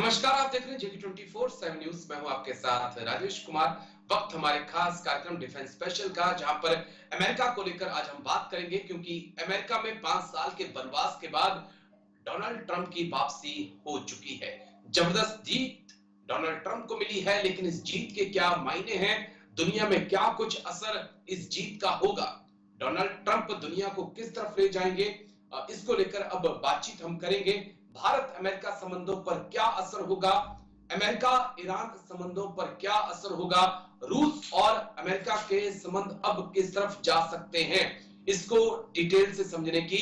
नमस्कार, आप देख रहे हैं जेके 24/7 न्यूज। मैं हूं आपके साथ राजेश कुमार। वक्त हमारे खास कार्यक्रम डिफेंस स्पेशल का, जहां पर अमेरिका को लेकर आज हम बात करेंगे, क्योंकि अमेरिका में 5 साल के वनवास के बाद डोनाल्ड ट्रंप की वापसी हो चुकी है। जबरदस्त जीत डोनाल्ड ट्रंप को मिली है, लेकिन इस जीत के क्या मायने हैं, दुनिया में क्या कुछ असर इस जीत का होगा, डोनाल्ड ट्रंप दुनिया को किस तरफ ले जाएंगे, इसको लेकर अब बातचीत हम करेंगे। भारत अमेरिका संबंधों पर क्या असर होगा, अमेरिका ईरान संबंधों पर क्या असर होगा, रूस और अमेरिका के संबंध अब किस तरफ जा सकते हैं, इसको डिटेल से समझने की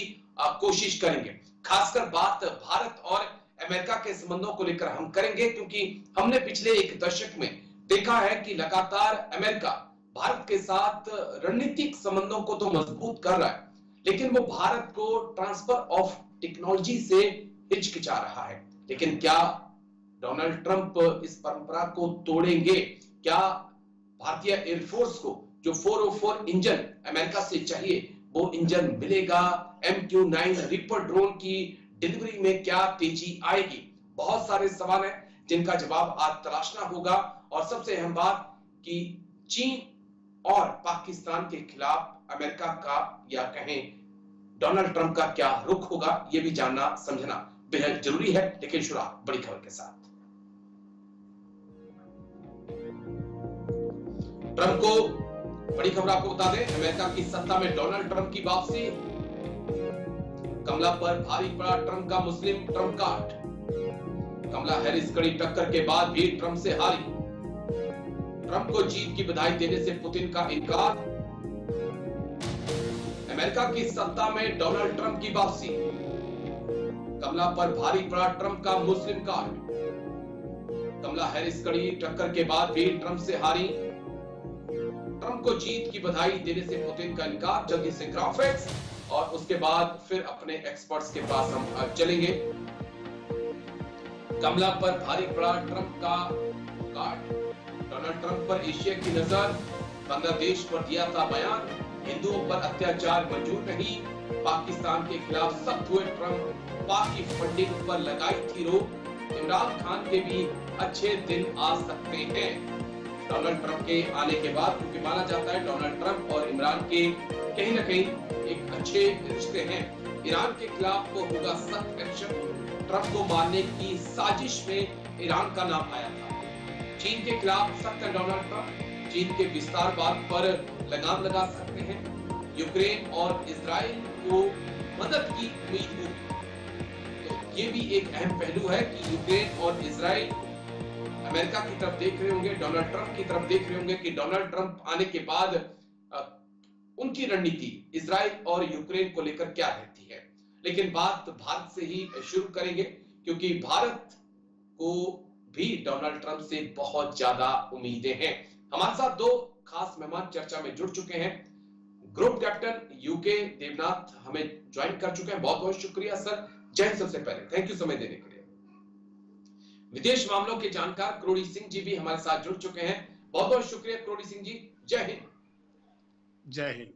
कोशिश करेंगे। खासकर बात भारत और अमेरिका के संबंधों को लेकर हम करेंगे, क्योंकि हमने पिछले एक दशक में देखा है कि लगातार अमेरिका भारत के साथ रणनीतिक संबंधों को तो मजबूत कर रहा है, लेकिन वो भारत को ट्रांसफर ऑफ टेक्नोलॉजी से हिचकिचा रहा है। लेकिन क्या डोनाल्ड ट्रंप इस परंपरा को तोड़ेंगे? क्या भारतीय एयरफोर्स को जो 404 इंजन अमेरिका से चाहिए, वो इंजन मिलेगा? MQ-9 रिपर ड्रोन की डिलीवरी में क्या तेजी आएगी? बहुत सारे सवाल हैं जिनका जवाब आज तलाशना होगा। और सबसे अहम बात कि चीन और पाकिस्तान के खिलाफ अमेरिका का, या कहें डोनाल्ड ट्रंप का, क्या रुख होगा, यह भी जानना समझना बेहद जरूरी है। लेकिन शुरुआत बड़ी खबर के साथ। ट्रंप को बड़ी खबर आपको बता दें, अमेरिका की सत्ता में डोनाल्ड ट्रंप की वापसी। कमला पर भारी पड़ा ट्रंप का मुस्लिम ट्रंप कार्ड। कमला हैरिस कड़ी टक्कर के बाद भी ट्रंप से हारी। ट्रंप को जीत की बधाई देने से पुतिन का इनकार। अमेरिका की सत्ता में डोनाल्ड ट्रंप की वापसी। कमला पर भारी पड़ा ट्रंप का मुस्लिम कार्ड। कमला हैरिस कड़ी टक्कर के बाद भी ट्रंप से हारी। ट्रंप को जीत की बधाई देने से पुतिन का इनकार। जल्दी से ग्राफिक्स और उसके बाद फिर अपने एक्सपर्ट्स के पास हम चलेंगे। कमला पर भारी पड़ा ट्रंप का कार्ड। डोनाल्ड ट्रंप पर एशिया की नजर। बांग्लादेश पर दिया था बयान, हिंदुओं पर अत्याचार मंजूर नहीं। पाकिस्तान के खिलाफ सख्त हुए ट्रंप, पाक की फंडिंग पर लगाई थी रोक। इमरान खान के भी अच्छे दिन आ सकते हैं डोनाल्ड ट्रंप के आने के बाद, क्योंकि माना जाता है डोनाल्ड ट्रंप और इमरान के कहीं ना कहीं एक अच्छे रिश्ते हैं। ईरान के खिलाफ वो होगा सख्त एक्शन। ट्रंप को मारने की साजिश में ईरान का नाम आया था। चीन के खिलाफ सख्त है डोनाल्ड ट्रंप। चीन के विस्तारवाद पर लगाम लगा सकते हैं। यूक्रेन और इजराइल को मदद की उम्मीद होगी, तो ये भी एक अहम पहलू है कि यूक्रेन और इजराइल अमेरिका की तरफ देख रहे होंगे, डोनाल्ड ट्रंप की तरफ देख रहे होंगे कि डोनाल्ड ट्रंप आने के बाद उनकी रणनीति इजराइल और यूक्रेन को लेकर क्या रहती है। लेकिन बात भारत से ही शुरू करेंगे, क्योंकि भारत को भी डोनाल्ड ट्रंप से बहुत ज्यादा उम्मीदें हैं। हमारे साथ दो खास मेहमान चर्चा में जुड़ चुके हैं। ग्रुप कैप्टन यूके देवनाथ हमें ज्वाइन कर चुके हैं। बहुत बहुत शुक्रिया सर। जय हिंद। सबसे पहले थैंक यू समय देने के लिए। विदेश मामलों के जानकार करोड़ी सिंह जी भी हमारे साथ जुड़ चुके हैं। बहुत बहुत शुक्रिया करोड़ी सिंह जी। जय हिंद। जय Hind.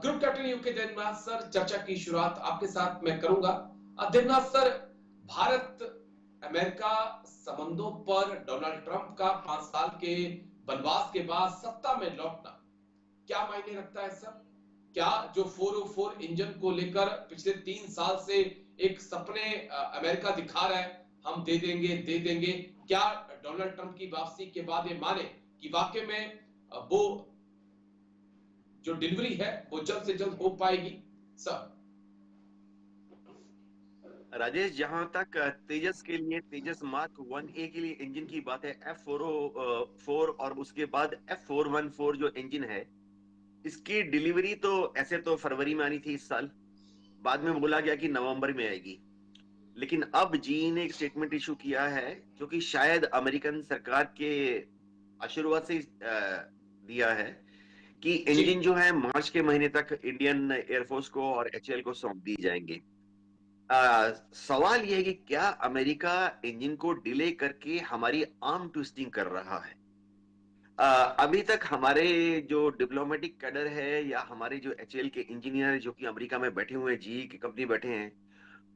Group captain UK Devnath sir, चर्चा की शुरुआत आपके साथ मैं करूंगा। देवनाथ सर, भारत अमेरिका संबंधों पर डोनाल्ड ट्रंप का 5 साल के वनवास के बाद सत्ता में लौटना क्या मायने रखता है सर? क्या जो 404 इंजन को लेकर पिछले 3 साल से एक सपने अमेरिका दिखा रहा है, हम दे देंगे, क्या डोनाल्ड ट्रंप की वापसी के बाद ये माने कि वाकई में वो जो डिलीवरी है वो जल्द से जल्द हो पाएगी सर? राजेश, जहां तक तेजस के लिए, तेजस मार्क 1A के लिए इंजन की बात है, F404 और उसके बाद F414 जो इंजन है, इसकी डिलीवरी तो ऐसे तो फरवरी में आनी थी इस साल, बाद में बोला गया कि नवंबर में आएगी। लेकिन अब जी ने एक स्टेटमेंट इशू किया है, जो कि शायद अमेरिकन सरकार के आशीर्वाद से दिया है, कि इंजन जो है मार्च के महीने तक इंडियन एयरफोर्स को और HAL को सौंप दी जाएंगे। सवाल यह है कि क्या अमेरिका इंजन को डिले करके हमारी आर्म ट्विस्टिंग कर रहा है? अभी तक हमारे जो डिप्लोमेटिक कैडर है या हमारे जो HAL के इंजीनियर जो कि अमेरिका में बैठे हुए हैं, GE की कंपनी बैठे हैं,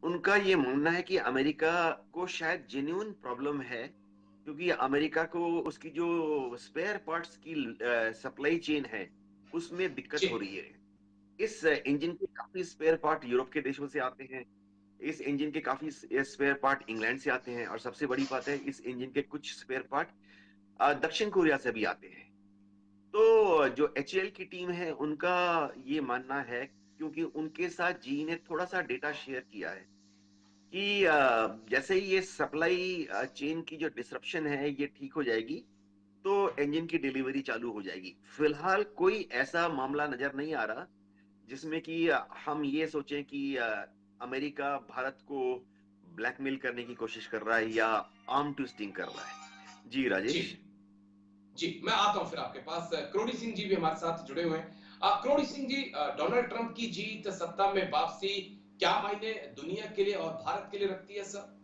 उनका ये मानना है कि अमेरिका को शायद जेन्युइन प्रॉब्लम है, क्योंकि अमेरिका को उसकी जो स्पेयर पार्ट्स की सप्लाई चेन है उसमें दिक्कत हो जी रही है। इस इंजन के काफी स्पेयर पार्ट यूरोप के देशों से आते हैं, इस इंजन के काफी स्पेयर पार्ट इंग्लैंड से आते हैं, और सबसे बड़ी बात है इस इंजन के कुछ स्पेयर पार्ट दक्षिण कोरिया से भी आते हैं। तो जो एचएएल की टीम है उनका ये मानना है, क्योंकि उनके साथ जी ने थोड़ा सा डेटा शेयर किया है कि जैसे ही ये सप्लाई चेन की जो डिसरप्शन है ये ठीक हो जाएगी तो इंजन की डिलीवरी चालू हो जाएगी। फिलहाल कोई ऐसा मामला नजर नहीं आ रहा जिसमें कि हम ये सोचें कि अमेरिका भारत को ब्लैकमेल करने की कोशिश कर रहा है या आर्म ट्विस्टिंग कर रहा है। जी जी राजेश। जी, मैं आता हूं फिर आपके पास। क्रोडी सिंह जी भी हमारे साथ जुड़े हुए हैं। क्रोडी सिंह जी, डोनाल्ड ट्रंप की जीत, सत्ता में वापसी क्या मायने दुनिया के लिए और भारत के लिए रखती है सर?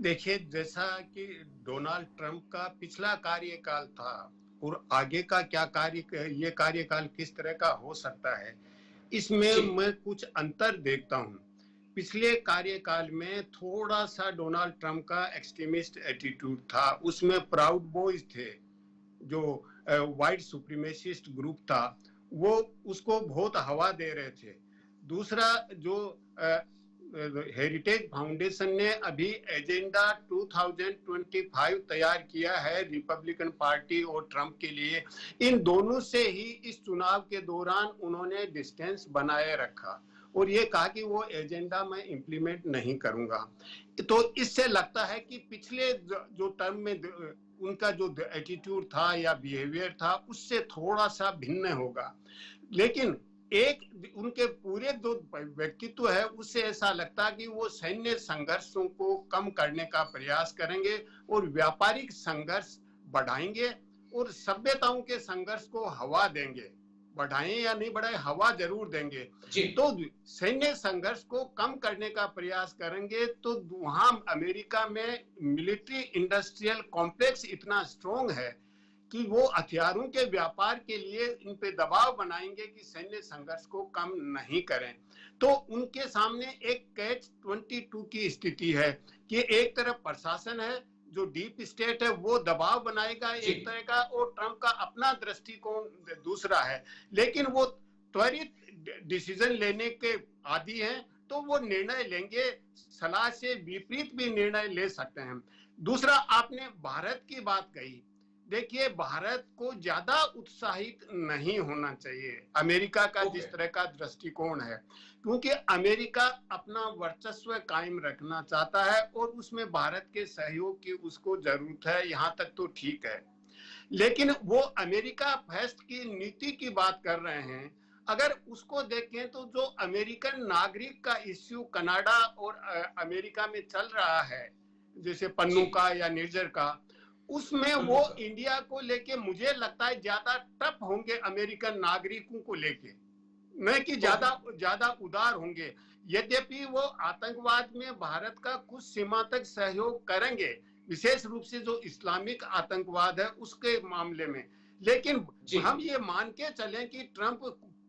देखिए, जैसा कि डोनाल्ड ट्रंप का पिछला कार्यकाल था और आगे का क्या ये कार्यकाल किस तरह का हो सकता है, इसमें जी मैं कुछ अंतर देखता हूं। पिछले कार्यकाल में थोड़ा सा डोनाल्ड ट्रंप का एक्सट्रीमिस्ट एटीट्यूड था, उसमें प्राउड बॉयज थे, जो वाइट सुप्रीमेसिस्ट ग्रुप था, वो उसको बहुत हवा दे रहे थे। दूसरा, जो हेरिटेज फाउंडेशन ने अभी एजेंडा 2025 तैयार किया है रिपब्लिकन पार्टी और ट्रंप के लिए, इन दोनों से ही इस चुनाव के दौरान उन्होंने डिस्टेंस बनाए रखा और ये कहा कि वो एजेंडा मैं इंप्लीमेंट नहीं करूंगा। तो इससे लगता है कि पिछले जो टर्म में उनका जो एटीट्यूड था या बिहेवियर था उससे थोड़ा सा भिन्न होगा। लेकिन एक उनके पूरे जो व्यक्तित्व है उससे ऐसा लगता है कि वो सैन्य संघर्षों को कम करने का प्रयास करेंगे और व्यापारिक संघर्ष बढ़ाएंगे और सभ्यताओं के संघर्ष को हवा देंगे। बढ़ाएं या नहीं बढ़ाएं, हवा जरूर देंगे। जी तो सैन्य संघर्ष को कम करने का प्रयास करेंगे तो वहां अमेरिका में मिलिट्री इंडस्ट्रियल कॉम्प्लेक्स इतना स्ट्रॉन्ग है कि वो हथियारों के व्यापार के लिए इन पे दबाव बनाएंगे कि सैन्य संघर्ष को कम नहीं करें। तो उनके सामने एक कैच 22 की स्थिति है कि एक तरफ प्रशासन है जो डीप स्टेट है, वो दबाव बनाएगा जी एक तरह का, और ट्रंप का अपना दृष्टिकोण दूसरा है। लेकिन वो त्वरित डिसीजन लेने के आदी हैं, तो वो निर्णय लेंगे, सलाह से विपरीत भी निर्णय ले सकते हैं। दूसरा, आपने भारत की बात कही। देखिए, भारत को ज्यादा उत्साहित नहीं होना चाहिए अमेरिका का ओके जिस तरह का दृष्टिकोण है, क्योंकि अमेरिका अपना वर्चस्व कायम रखना चाहता है और उसमें भारत के सहयोग की उसको जरूरत है। यहाँ तक तो ठीक है, लेकिन वो अमेरिका फर्स्ट की नीति की बात कर रहे हैं। अगर उसको देखें तो जो अमेरिकन नागरिक का इश्यू कनाडा और अमेरिका में चल रहा है, जैसे जी पन्नू का या निर्जर का, उसमें वो बिल्कुल सर। इंडिया को लेके मुझे लगता है ज्यादा टफ होंगे अमेरिकन नागरिकों को लेके, न कि ओके ज्यादा उदार होंगे। यद्यपि वो आतंकवाद में भारत का कुछ सीमा तक सहयोग करेंगे, विशेष रूप से जो इस्लामिक आतंकवाद है उसके मामले में। लेकिन जी हम ये मान के चलें कि ट्रंप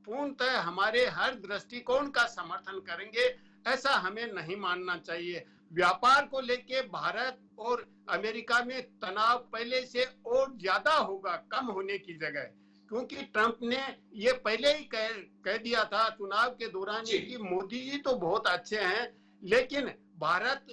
पूर्णतः हमारे हर दृष्टिकोण का समर्थन करेंगे, ऐसा हमें नहीं मानना चाहिए। व्यापार को लेके भारत और अमेरिका में तनाव पहले से और ज्यादा होगा, कम होने की जगह, क्योंकि ट्रंप ने ये पहले ही कह दिया था चुनाव के दौरान जी कि मोदी जी तो बहुत अच्छे हैं, लेकिन भारत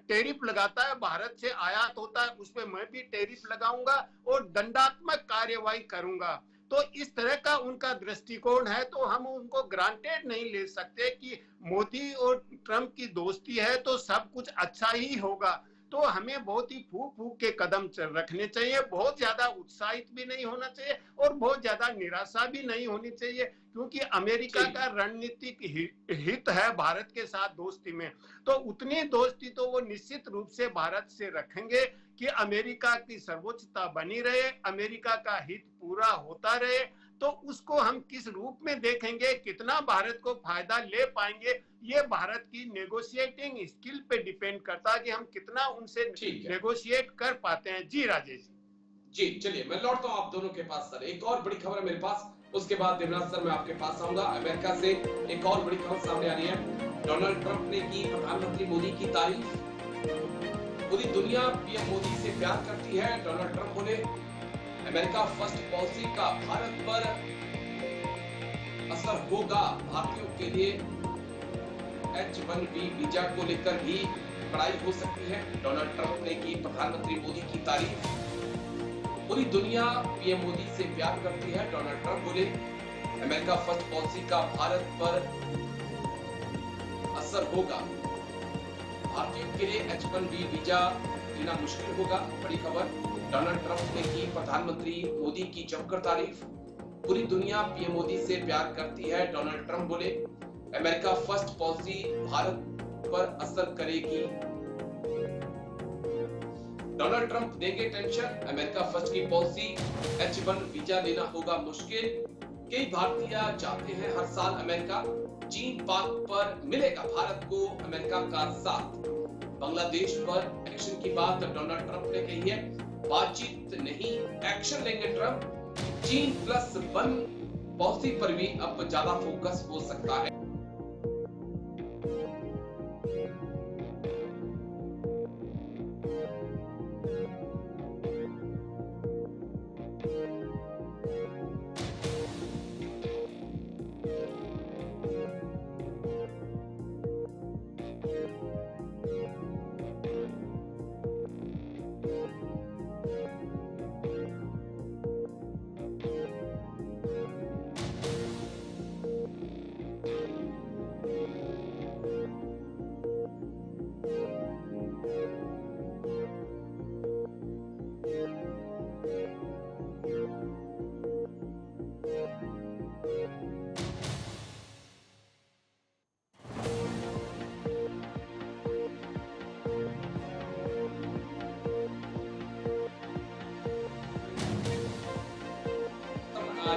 टैरिफ लगाता है, भारत से आयात होता है, उस पर मैं भी टैरिफ लगाऊंगा और दंडात्मक कार्यवाही करूंगा। तो इस तरह का उनका दृष्टिकोण है, तो हम उनको ग्रांटेड नहीं ले सकते कि मोदी और ट्रंप की दोस्ती है तो सब कुछ अच्छा ही होगा। तो हमें बहुत ही फूक फूक के कदम रखने चाहिए, बहुत ज्यादा उत्साहित भी नहीं होना चाहिए और बहुत ज्यादा निराशा भी नहीं होनी चाहिए, क्योंकि अमेरिका ठीक का रणनीतिक हित है भारत के साथ दोस्ती में। तो उतनी दोस्ती तो वो निश्चित रूप से भारत से रखेंगे कि अमेरिका की सर्वोच्चता बनी रहे, अमेरिका का हित पूरा होता रहे। तो उसको हम किस रूप में देखेंगे, कितना भारत को फायदा ले पाएंगे, ये भारत की नेगोशिएटिंग स्किल पे डिपेंड करता है कि हम कितना उनसे ठीक है। नेगोशिएट कर पाते हैं। जी राजेश। जी चलिए मैं लौटता हूं आप दोनों के पास सर। एक और बड़ी खबर है मेरे पास, उसके बाद देवनाथ सर मैं आपके पास आऊंगा। अमेरिका से एक और बड़ी खबर सामने आ रही है। डोनाल्ड ट्रंप ने की प्रधानमंत्री मोदी की तारीफ। पूरी दुनिया पीएम मोदी से प्यार करती है। डोनाल्ड ट्रंप बोले अमेरिका फर्स्ट पॉलिसी का भारत पर असर होगा। भारतीयों के लिए H-1B वीजा को लेकर भी पढ़ाई हो सकती है। डोनाल्ड ट्रंप ने की प्रधानमंत्री मोदी की तारीफ। पूरी दुनिया पीएम मोदी से प्यार करती है। डोनाल्ड ट्रंप बोले अमेरिका फर्स्ट पॉलिसी का भारत पर असर होगा। भारतीयों के लिए H-1B वीजा लेना मुश्किल होगा। बड़ी खबर। डोनाल्ड ट्रंप ने की प्रधानमंत्री मोदी की जमकर तारीफ। पूरी दुनिया पीएम मोदी से प्यार करती है। डोनाल्ड ट्रंप बोले अमेरिका फर्स्ट पॉलिसी भारत पर असर करेगी। डोनाल्ड ट्रंप देंगे टेंशन। अमेरिका फर्स्ट की पॉलिसी H-1 वीजा लेना होगा मुश्किल। कई भारतीय जाते हैं हर साल अमेरिका। चीन पाक पर मिलेगा भारत को अमेरिका का साथ। बांग्लादेश पर एक्शन की बात डोनाल्ड ट्रंप ने कही है। बातचीत नहीं एक्शन लेंगे ट्रंप। चीन +1 पॉलिसी पर भी अब ज्यादा फोकस हो सकता है।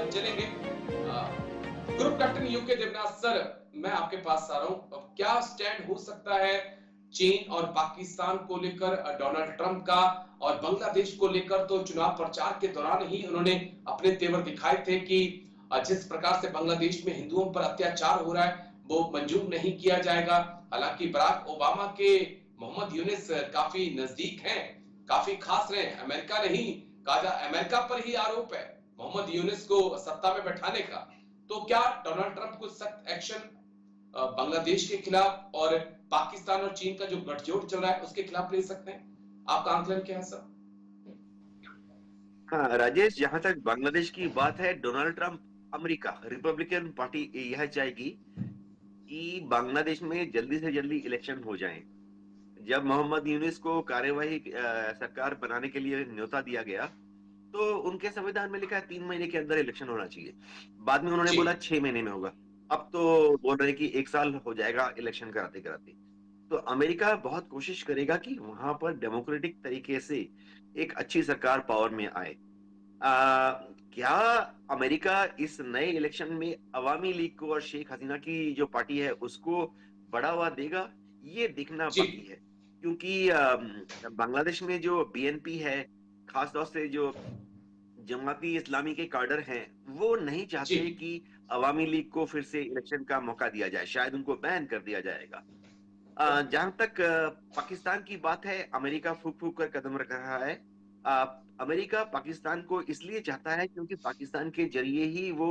चलेंगे group captain UK Devnath sir, मैं आपके पास आ रहा हूं। क्या स्टैंड हो सकता है चीन और पाकिस्तान को लेकर डोनाल्ड ट्रंप का? और बांग्लादेश को लेकर तो चुनाव प्रचार के दौरान ही उन्होंने अपने तेवर दिखाए थे कि जिस प्रकार से बांग्लादेश में हिंदुओं पर अत्याचार हो रहा है वो मंजूर नहीं किया जाएगा। हालांकि बराक ओबामा के मोहम्मद यूनिस काफी नजदीक हैं, काफी खास रहे। अमेरिका नहीं कहा, अमेरिका पर ही आरोप है मोहम्मद यूनिस को सत्ता में बैठाने का। तो क्या डोनाल्ड ट्रंप कुछ सख्त एक्शन बांग्लादेश के खिलाफ और पाकिस्तान और चीन का जो गठजोड़ चल रहा है उसके खिलाफ ले सकते हैं? आपका आंकलन क्या है सर? हाँ राजेश, जहां तक बांग्लादेश की बात है, Donald Trump America Republican party यह चाहेगी कि बांग्लादेश में जल्दी से जल्दी इलेक्शन हो जाए। जब मोहम्मद यूनिस को कार्यवाही सरकार बनाने के लिए न्योता दिया गया तो उनके संविधान में लिखा है 3 महीने के अंदर इलेक्शन होना चाहिए। बाद में उन्होंने बोला 6 महीने में होगा। अब तो बोल रहे कि 1 साल हो जाएगा इलेक्शन कराते कराते। तो अमेरिका बहुत कोशिश करेगा कि वहां पर डेमोक्रेटिक तरीके से एक अच्छी सरकार पावर में आए। क्या अमेरिका इस नए इलेक्शन में अवामी लीग को और शेख हसीना की जो पार्टी है उसको बढ़ावा देगा, ये देखना बाकी है। क्योंकि बांग्लादेश में जो बीएनपी है, खासतौर से जो जमाती इस्लामी के कार्डर हैं, वो नहीं चाहते कि अवामी लीग को फिर से इलेक्शन का मौका दिया जाए। शायद उनको बैन कर दिया जाएगा। जहां तक पाकिस्तान की बात है, अमेरिका फूक फूक कर कदम रख रहा है। अमेरिका पाकिस्तान को इसलिए चाहता है क्योंकि पाकिस्तान के जरिए ही वो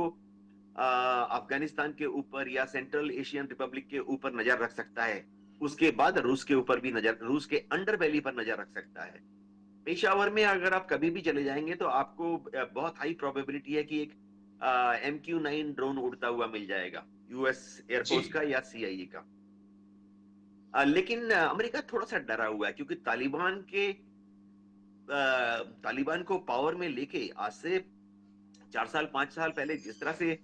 अफगानिस्तान के ऊपर या सेंट्रल एशियन रिपब्लिक के ऊपर नजर रख सकता है। उसके बाद रूस के ऊपर भी नजर, रूस के अंडरबेली पर नजर रख सकता है। पेशावर में अगर आप कभी भी चले जाएंगे तो आपको बहुत हाई प्रोबेबिलिटी है कि एक MQ-9 ड्रोन उड़ता हुआ मिल जाएगा, यूएस एयरफोर्स का या CIA का। लेकिन अमेरिका थोड़ा सा डरा हुआ है क्योंकि तालिबान को पावर में लेके आज से 4 साल 5 साल पहले जिस तरह से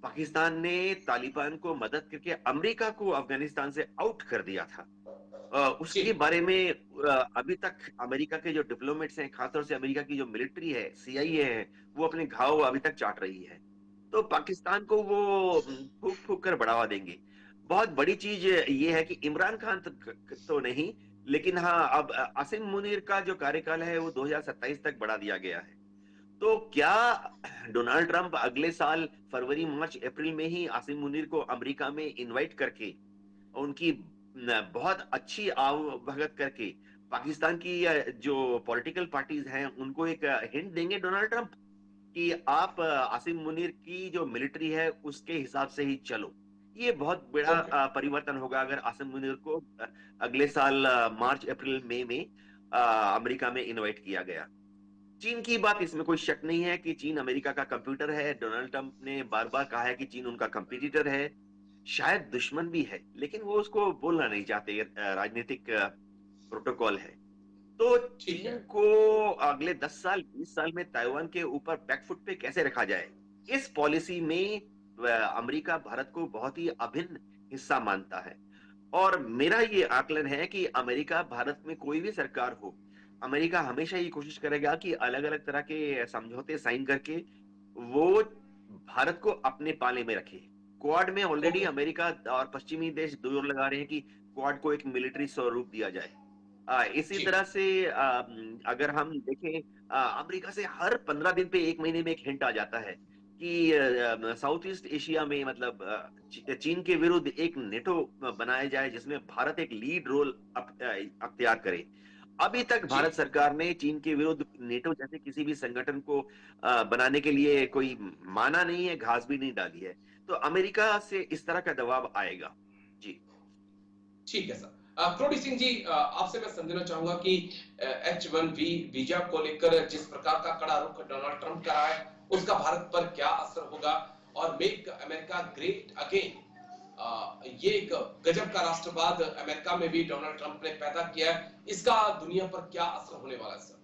पाकिस्तान ने तालिबान को मदद करके अमेरिका को अफगानिस्तान से आउट कर दिया था, उसके बारे में अभी तक अमेरिका के जो डिप्लोमेट्स हैं, खासतौर से अमेरिका की जो मिलिट्री है, CIA है, वो अपने घाव अभी तक चाट रही है। तो पाकिस्तान को वो फूक फूक कर बढ़ावा देंगे। बहुत बड़ी चीज ये है कि इमरान खान तो नहीं, लेकिन हाँ अब आसिम मुनीर का जो कार्यकाल है वो 2027 तक बढ़ा दिया गया है। तो क्या डोनाल्ड ट्रंप अगले साल फरवरी मार्च अप्रैल में ही आसिम मुनीर को अमेरिका में इनवाइट करके उनकी बहुत अच्छी आवभगत करके पाकिस्तान की जो पॉलिटिकल पार्टीज हैं उनको एक हिंट देंगे डोनाल्ड ट्रंप कि आप आसिम मुनीर की जो मिलिट्री है उसके हिसाब से ही चलो? ये बहुत बड़ा ओके। परिवर्तन होगा अगर आसिम मुनीर को अगले साल मार्च अप्रैल मई में अमेरिका में इनवाइट किया गया। चीन की बात इसमें कोई शक नहीं है कि चीन अमेरिका का कंप्यूटर है। डोनाल्ड ट्रंप ने बार बार कहा है कि चीन उनका कंपटीटर है, शायद दुश्मन भी है, लेकिन वो उसको बोलना नहीं चाहते। राजनीतिक प्रोटोकॉल है। तो ठीक है। चीन को अगले 10 साल 20 साल में ताइवान के ऊपर बैकफुट पे कैसे रखा जाए, इस पॉलिसी में अमेरिका भारत को बहुत ही अभिन्न हिस्सा मानता है। और मेरा ये आकलन है कि अमेरिका भारत में कोई भी सरकार हो, अमेरिका हमेशा ये कोशिश करेगा कि अलग अलग तरह के समझौते साइन करके वो भारत को अपने पाले में रखे। क्वाड में ऑलरेडी ओके। अमेरिका और पश्चिमी देश जोर लगा रहे हैं कि क्वाड को एक मिलिट्री स्वरूप दिया जाए। इसी जी। तरह से अगर हम देखें, अमेरिका से हर 15 दिन पे 1 महीने में एक हिंट आ जाता है कि साउथ ईस्ट एशिया में मतलब चीन के विरुद्ध एक नेटो बनाया जाए जिसमें भारत एक लीड रोल अख्तियार करे। अभी तक जी। भारत सरकार ने चीन के विरुद्ध नेटो जैसे किसी भी संगठन को बनाने के लिए कोई माना नहीं है, घास भी नहीं डाली है। तो अमेरिका से इस तरह का दबाव आएगा। जी। ठीक है सर। प्रोडी सिंह जी, आपसे मैं समझना चाहूंगा कि H1B वीजा को लेकर जिस प्रकार का कड़ा रुख डोनाल्ड ट्रंप का रहा है, उसका भारत पर क्या असर होगा, और मेक अमेरिका ग्रेट अगेन, ये एक गजब का राष्ट्रवाद अमेरिका में भी डोनाल्ड ट्रंप ने पैदा किया है, इसका दुनिया पर क्या असर होने वाला है सर?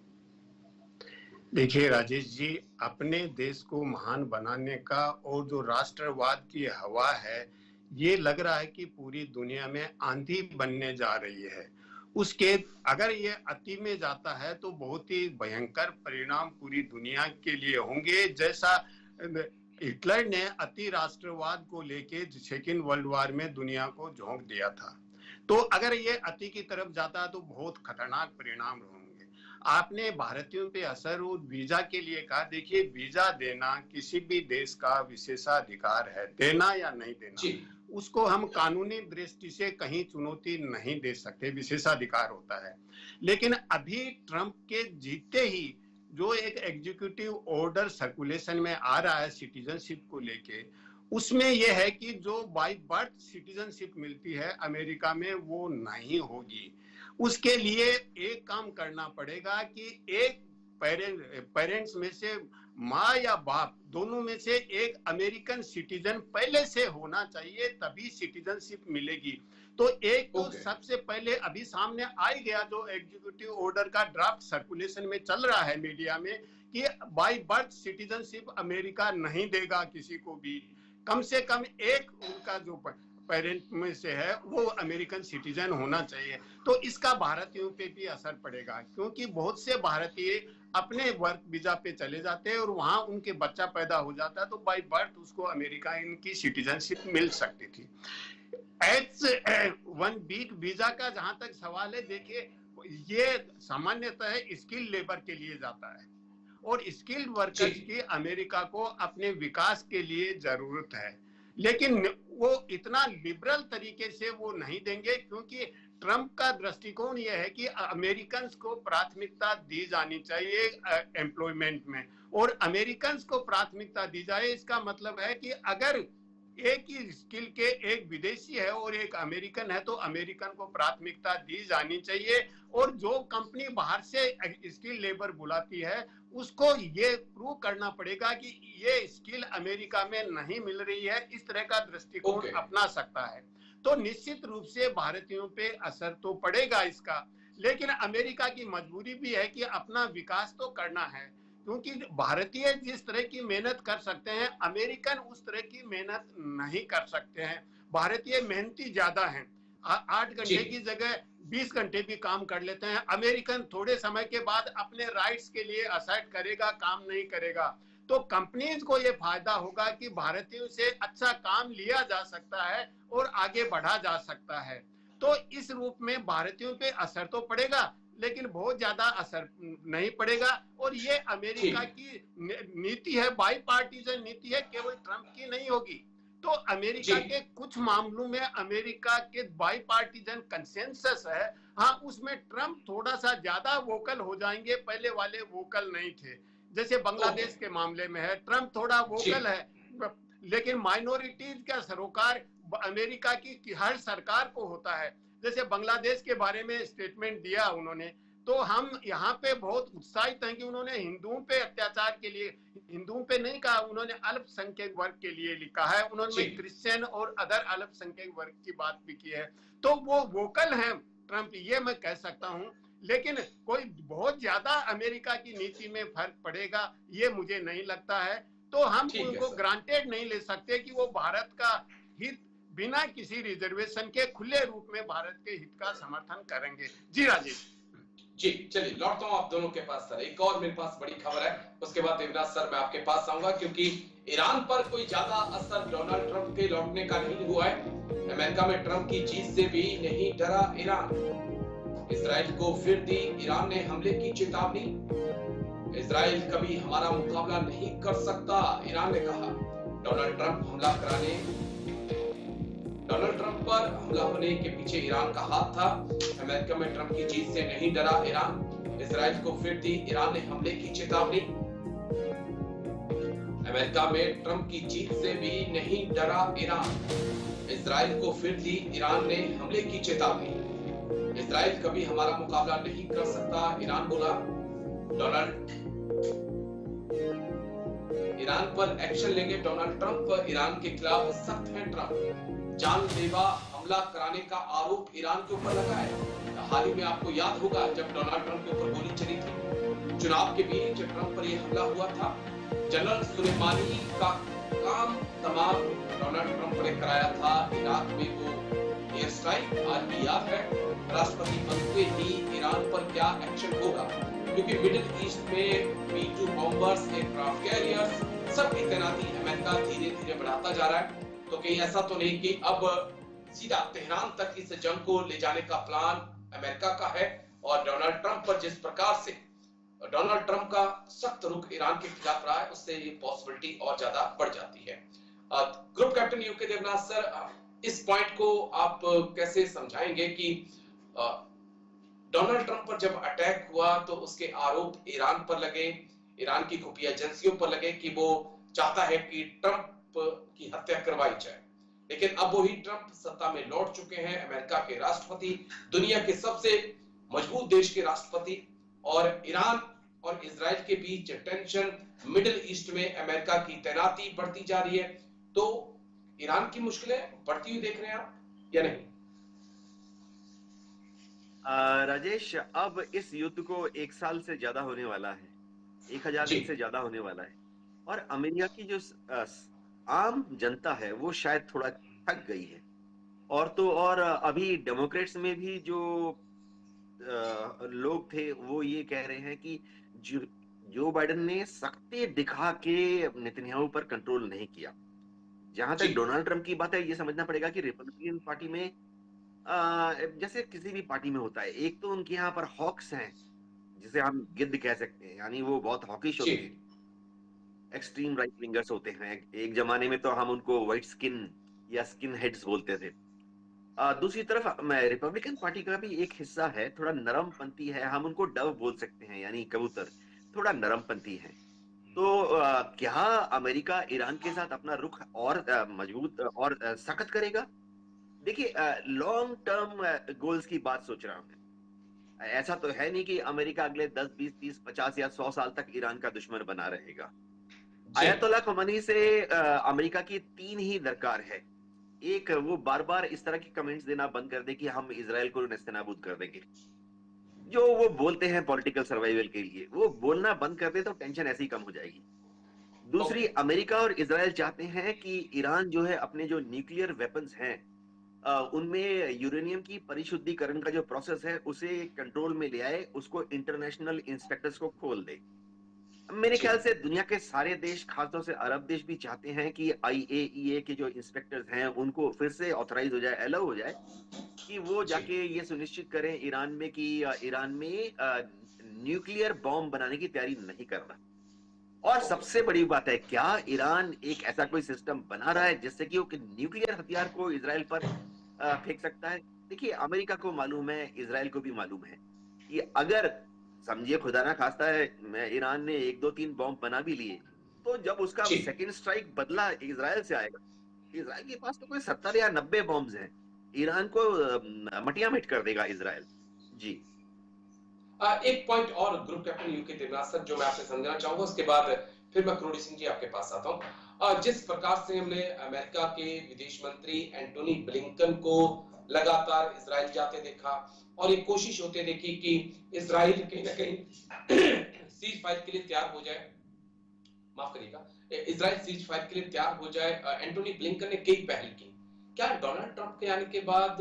देखिए राजेश जी, अपने देश को महान बनाने का और जो राष्ट्रवाद की हवा है, ये लग रहा है कि पूरी दुनिया में आंधी बनने जा रही है। उसके अगर ये अति में जाता है तो बहुत ही भयंकर परिणाम पूरी दुनिया के लिए होंगे। जैसा हिटलर ने अति राष्ट्रवाद को लेके सेकेंड वर्ल्ड वॉर में दुनिया को झोंक दिया था, तो अगर ये अति की तरफ जाता है तो बहुत खतरनाक परिणाम होंगे। आपने भारतीयों पे असर और वीजा के लिए कहा, देखिए वीजा देना किसी भी देश का विशेषाधिकार है, देना या नहीं देना, जी। उसको हम कानूनी दृष्टि से कहीं चुनौती नहीं दे सकते, विशेषाधिकार होता है। लेकिन अभी ट्रंप के जीते ही जो एक एग्जीक्यूटिव ऑर्डर सर्कुलेशन में आ रहा है सिटीजनशिप को लेके, उसमें यह है कि जो बाय बर्थ सिटीजनशिप मिलती है अमेरिका में वो नहीं होगी। उसके लिए एक काम करना पड़ेगा कि एक पेरेंट्स में से माँ या बाप दोनों में से एक अमेरिकन सिटीजन पहले से होना चाहिए, तभी सिटीजनशिप मिलेगी। तो एक तो सबसे पहले अभी सामने आ ही गया जो एग्जीक्यूटिव ऑर्डर का ड्राफ्ट सर्कुलेशन में चल रहा है मीडिया में कि बाय बर्थ सिटीजनशिप अमेरिका नहीं देगा किसी को भी, कम से कम एक उनका जो पेरेंट में से है वो अमेरिकन सिटीजन होना चाहिए। तो इसका भारतीयों पे भी असर पड़ेगा, क्योंकि बहुत से भारतीय अपने वर्क वीजा पे चले जाते हैं और वहां उनके बच्चा पैदा हो जाता है तो बाय बर्थ उसको अमेरिका इनकी सिटीजनशिप मिल सकती थी। H1B वीजा का जहां तक सवाल है, देखिए ये सामान्यतः स्किल लेबर के लिए जाता है और स्किल्ड वर्कर्स की अमेरिका को अपने विकास के लिए जरूरत है, लेकिन वो इतना लिबरल तरीके से वो नहीं देंगे, क्योंकि ट्रंप का दृष्टिकोण यह है कि अमेरिकन को प्राथमिकता दी जानी चाहिए एम्प्लॉयमेंट में, और अमेरिकन को प्राथमिकता दी जाए इसका मतलब है कि अगर एक ही स्किल के एक विदेशी है और एक अमेरिकन है तो अमेरिकन को प्राथमिकता दी जानी चाहिए, और जो कंपनी बाहर से स्किल लेबर बुलाती है उसको ये प्रूव करना पड़ेगा कि ये स्किल अमेरिका में नहीं मिल रही है, इस तरह का दृष्टिकोण अपना सकता है। तो निश्चित रूप से भारतीयों पे असर तो पड़ेगा इसका, लेकिन अमेरिका की मजबूरी भी है कि अपना विकास तो करना है, क्योंकि भारतीय जिस तरह की मेहनत कर सकते हैं अमेरिकन उस तरह की मेहनत नहीं कर सकते हैं। भारतीय मेहनती ज्यादा हैं, 8 घंटे की जगह 20 घंटे भी काम कर लेते हैं। अमेरिकन थोड़े समय के बाद अपने राइट्स के लिए असर्ट करेगा, काम नहीं करेगा। तो कंपनीज को ये फायदा होगा कि भारतीयों से अच्छा काम लिया जा सकता है और आगे बढ़ा जा सकता है। तो इस रूप में भारतीयों पे असर तो पड़ेगा, लेकिन बहुत ज्यादा असर नहीं पड़ेगा। और ये अमेरिका ठीक। की नीति है, बाई पार्टीजन नीति है, केवल ट्रंप की नहीं होगी। तो जी। अमेरिका के कुछ मामलों में अमेरिका के बाई पार्टीजन कंसेंसस है। हाँ, उसमें ट्रंप थोड़ा सा ज्यादा वोकल हो जाएंगे, पहले वाले वोकल नहीं थे। जैसे ओके। बांग्लादेश के मामले में है, ट्रंप थोड़ा जी। वोकल है, लेकिन माइनॉरिटीज का सरोकार अमेरिका की हर सरकार को होता है। जैसे बांग्लादेश के बारे में स्टेटमेंट दिया उन्होंने, तो हम यहाँ पे बहुत उत्साहित हैं कि उन्होंने हिंदुओं पे अत्याचार के लिए, हिंदुओं पे नहीं कहा, उन्होंने अल्पसंख्यक वर्ग के लिए लिखा है, जी। उन्होंने क्रिश्चियन और अदर अल्पसंख्यक वर्ग की बात भी की है। तो वो वोकल हैं ट्रंप, ये मैं कह सकता हूँ। लेकिन कोई बहुत ज्यादा अमेरिका की नीति में फर्क पड़ेगा ये मुझे नहीं लगता है। तो हम ठीक है उनको सर। ग्रांटेड नहीं ले सकते कि वो भारत का हित बिना किसी रिजर्वेशन के खुले रूप में भारत के हित का समर्थन करेंगे। जी राजेश। जी चलिए, लौटता हूं आप दोनों के पास सर। एक और मेरे पास बड़ी खबर है, उसके बाद देवनाथ सर मैं आपके पास आऊंगा, क्योंकि ईरान पर कोई ज्यादा असर डोनाल्ड ट्रंप के लौटने का नहीं हुआ है। अमेरिका में ट्रंप की जीत से भी नहीं डरा ईरान। इसराइल को फिर दी ईरान ने हमले की चेतावनी। इसराइल कभी हमारा मुकाबला नहीं कर सकता, ईरान ने कहा। डोनाल्ड ट्रंप हमला कराने डोनाल्ड ट्रंप पर हमला होने के पीछे ईरान का हाथ था। अमेरिका में ट्रंप की जीत से नहीं डरा ईरान। इसराइल को फिर दी ईरान ने हमले की चेतावनी। अमेरिका में ट्रंप की जीत से भी नहीं डरा ईरान। इसराइल को फिर दी ईरान ने हमले की चेतावनी। इसराइल कभी हमारा मुकाबला नहीं कर सकता, ईरान बोला। डोनाल्ड ईरान पर एक्शन लेंगे डोनाल्ड ट्रंप, ईरान के खिलाफ सख्त है ट्रंप। जानलेवा हमला कराने का आरोप ईरान के ऊपर लगा है। हाल ही में आपको याद होगा जब डोनाल्ड ट्रंप के ऊपर गोली चली थी, चुनाव के बीच ट्रंप पर यह हमला हुआ था। जनरल सुलेमानी का काम तमाम डोनाल्ड ट्रंप ने कराया था। इराक में वो एयर स्ट्राइक आज भी याद है। राष्ट्रपति बनते ही ईरान पर क्या एक्शन होगा, क्योंकि मिडिल ईस्ट में B-2 बॉम्बर्स, एयरक्राफ्ट कैरियर्स, सबकी तैनाती अमेरिका धीरे धीरे बढ़ाता जा रहा है। तो कहीं ऐसा तो नहीं कि अब सीधा तेहरान तक इस जंग को ले जाने का प्लान अमेरिका का है। और डोनाल्ड ट्रंप पर जिस प्रकार से डोनाल्ड ट्रंप का सख्त रुख ईरान के खिलाफ रहा है, उससे ये पॉसिबिलिटी और ज्यादा बढ़ जाती है। Group captain UK Devnath sir, इस पॉइंट को आप कैसे समझाएंगे कि डोनाल्ड ट्रंप पर जब अटैक हुआ तो उसके आरोप ईरान पर लगे, ईरान की खुफिया एजेंसियों पर लगे कि वो चाहता है कि ट्रंप की हत्या करवाई जाए। लेकिन अब वही ट्रंप सत्ता में लौट चुके हैं, अमेरिका के राष्ट्रपति, दुनिया के सबसे मजबूत देश के राष्ट्रपति। और ईरान और इजराइल के बीच टेंशन, मिडिल ईस्ट में अमेरिका की तैनाती बढ़ती जा रही है। तो ईरान की मुश्किलें बढ़ती हुई देख रहे हैं आप या नहीं? राजेश, अब इस युद्ध को 1 साल से ज्यादा होने वाला है, 1000 जी। दिन से ज्यादा होने वाला है। और अमेरिका की जो आम जनता है वो शायद थोड़ा थक गई है। और तो और अभी डेमोक्रेट्स में भी जो लोग थे वो ये कह रहे हैं कि जो बाइडेन ने सख्ती दिखा के नेतन्याहू पर कंट्रोल नहीं किया। जहां जी। तक डोनाल्ड ट्रंप की बात है, ये समझना पड़ेगा कि रिपब्लिकन पार्टी में जैसे किसी भी पार्टी में होता है, एक तो उनके यहाँ पर हॉक्स हैं जिसे हम गिद्ध कह सकते हैं, यानी वो बहुत हॉकिश जी। होते हैं, एक्सट्रीम राइट विंगर्स होते हैं। एक जमाने में तो हम उनको व्हाइट स्किन या स्किन हेड्स बोलते थे। दूसरी तरफ रिपब्लिकन पार्टी का भी एक हिस्सा है, थोड़ा नरमपंथी है, हम उनको डव बोल सकते हैं, यानी कबूतर, थोड़ा नरमपंथी है। तो क्या अमेरिका ईरान के साथ अपना रुख और मजबूत और सख्त करेगा? देखिए, लॉन्ग टर्म गोल्स की बात सोच रहा हूं मैं। ऐसा तो है नहीं कि अमेरिका अगले 10, 20, 30, 50 या 100 साल तक ईरान का दुश्मन बना रहेगा। जी। आयतुल्ला खमेनी से अमेरिका की 3 ही दरकार है। एक, वो बार बार इस तरह की कमेंट्स देना बंद कर दे कि हम इजराइल को नेस्तनाबूद कर देंगे। जो वो बोलते हैं पॉलिटिकल सर्वाइवल के लिए, वो बोलना बंद कर दे तो टेंशन ऐसी कम हो जाएगी। दूसरी, ओके। अमेरिका और इजराइल चाहते हैं कि ईरान जो है अपने जो न्यूक्लियर वेपन्स हैं उनमें यूरेनियम की परिशुद्धिकरण का जो प्रोसेस है उसे कंट्रोल में ले आए, उसको इंटरनेशनल इंस्पेक्टर्स को खोल दे। मेरे जी ख्याल से दुनिया के सारे देश, खासतौर से अरब देश भी चाहते हैं कि IAEA के जो इंस्पेक्टर्स हैं उनको फिर से ऑथराइज हो जाए, अलाउ हो जाए कि वो जी जाके ये सुनिश्चित करें ईरान में कि ईरान में न्यूक्लियर बॉम्ब बनाने की तैयारी नहीं कर रहा। और ओके सबसे बड़ी बात है, क्या ईरान एक ऐसा कोई सिस्टम बना रहा है जिससे कि वो न्यूक्लियर हथियार को इजराइल पर फेंक सकता है? देखिए, अमेरिका को मालूम है, इजराइल को भी मालूम है कि अगर, समझिए खुदा ना खास्ता है, ईरान ने 1 2 3 बॉम्ब बना भी लिए, तो जब उसका जी सेकंड स्ट्राइक बदला इजराइल से आएगा, इजराइल के पास तो कोई 70 या 90 बॉम्ब्स हैं। ईरान को मटिया मिट कर देगा इजराइल। जी एक पॉइंट और group captain UK Devnath sir जो मैं आपसे समझना चाहूंगा, उसके बाद फिर मैं करोड़ी सिंह जी आपके पास आता हूं। जिस प्रकार से हमने अमेरिका के विदेश मंत्री एंटोनी ब्लिंकन को लगातार इसराइल जाते देखा और एक कोशिश होते देखी कि इसराइल कहीं ना कहीं सीज फायर के लिए तैयार हो जाए, माफ करिएगा, इसराइल सीज फायर के लिए तैयार हो जाए, एंटोनी ब्लिंकन ने कई पहल की। क्या डोनाल्ड ट्रंप के आने के बाद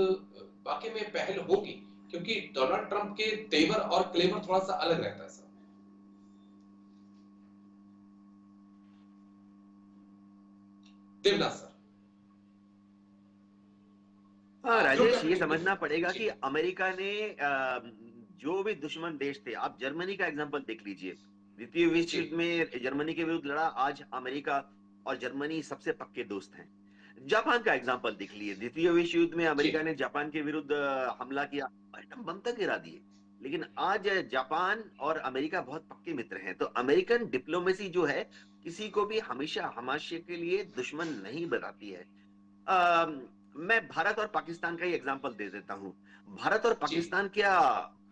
वाकई में पहल होगी? क्योंकि डोनाल्ड ट्रंप के तेवर और क्लेवर थोड़ा सा अलग रहता है सर। देवनाथ सर। हाँ ग्रुप राजेश, ये कैप्टन समझना पड़ेगा जी कि अमेरिका ने जो भी दुश्मन देश थे, आप जर्मनी का एग्जांपल देख लीजिए। द्वितीय विश्व जी युद्ध में जर्मनी के विरुद्ध लड़ा, आज अमेरिका और जर्मनी सबसे पक्के दोस्त हैं। जापान का एग्जांपल देख लीजिए, द्वितीय विश्व युद्ध में जी अमेरिका ने जापान के विरुद्ध हमला किया, एटम बम तक गिरा दिए। लेकिन आज जापान और अमेरिका बहुत पक्के मित्र हैं। तो अमेरिकन डिप्लोमेसी जो है, किसी को भी हमेशा हमाशे के लिए दुश्मन नहीं बनाती है। मैं भारत और पाकिस्तान का ही एग्जांपल दे देता हूं। भारत और जी पाकिस्तान क्या